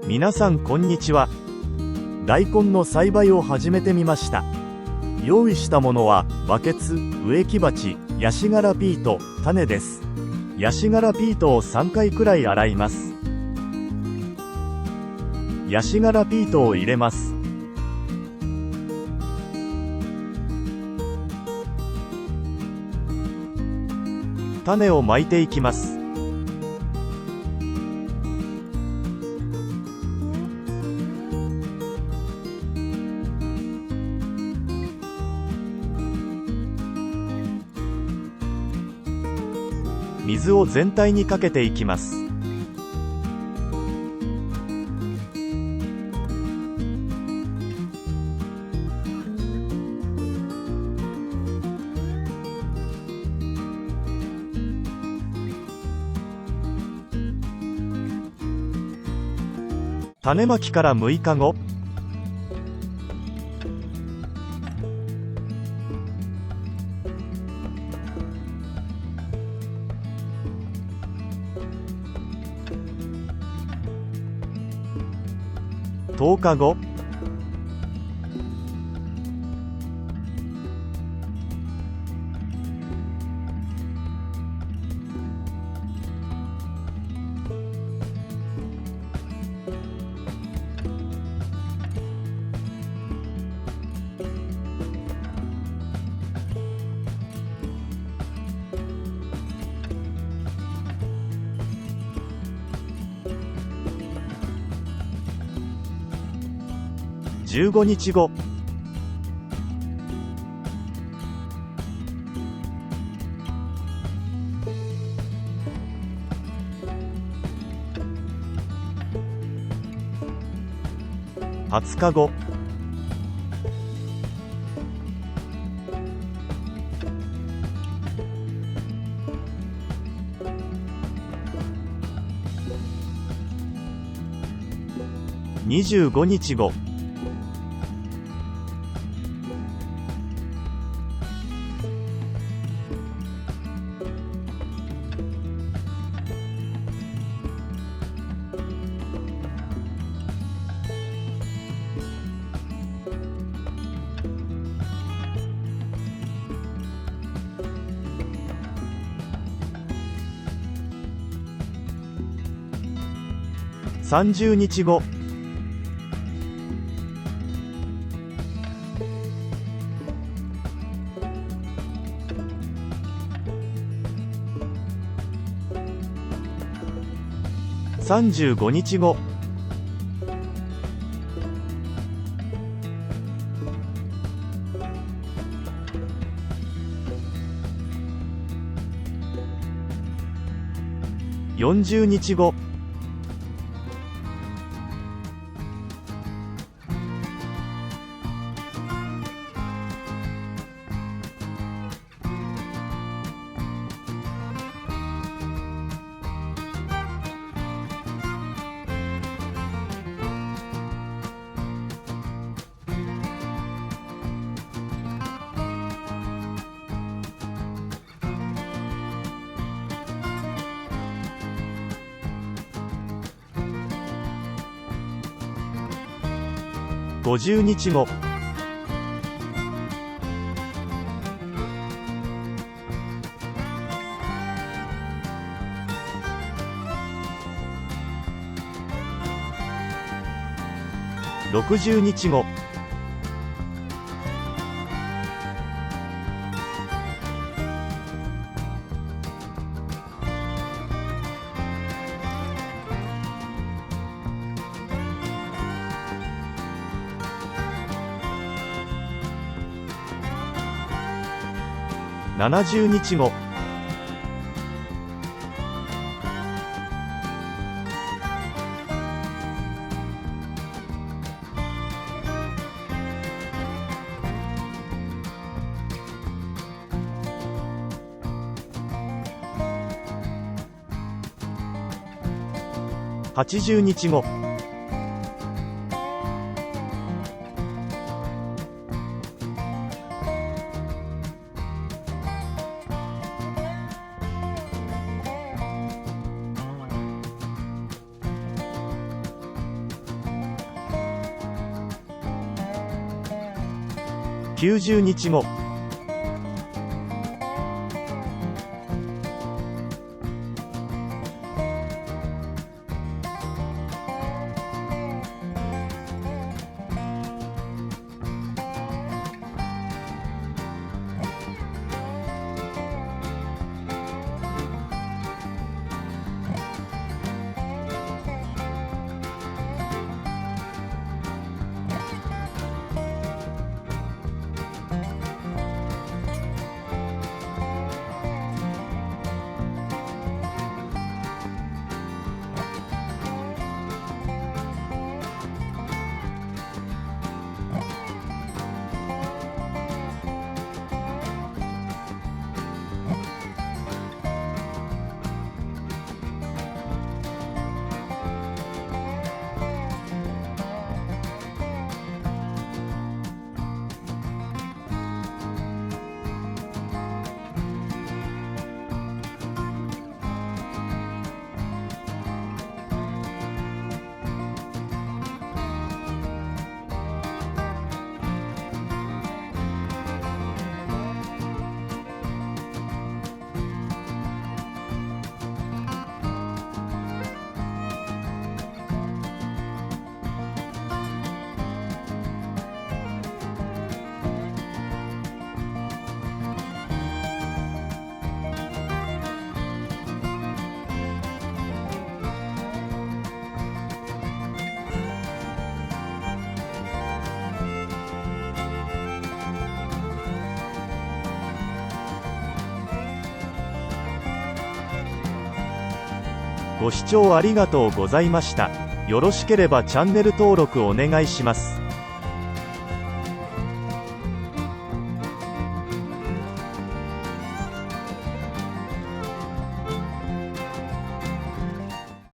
皆さんこんにちは。大根の栽培を始めてみました。用意したものはバケツ、植木鉢、ヤシ殻ピート、種です。ヤシ殻ピートを3回くらい洗います。ヤシ殻ピートを入れます。種をまいていきます。水を全体にかけていきます。種まきから6日後、10日後、15日後、20日後、25日後、30日後、35日後、40日後、50日後、60日後、70日後、80日後、90日後。ご視聴ありがとうございました。よろしければチャンネル登録お願いします。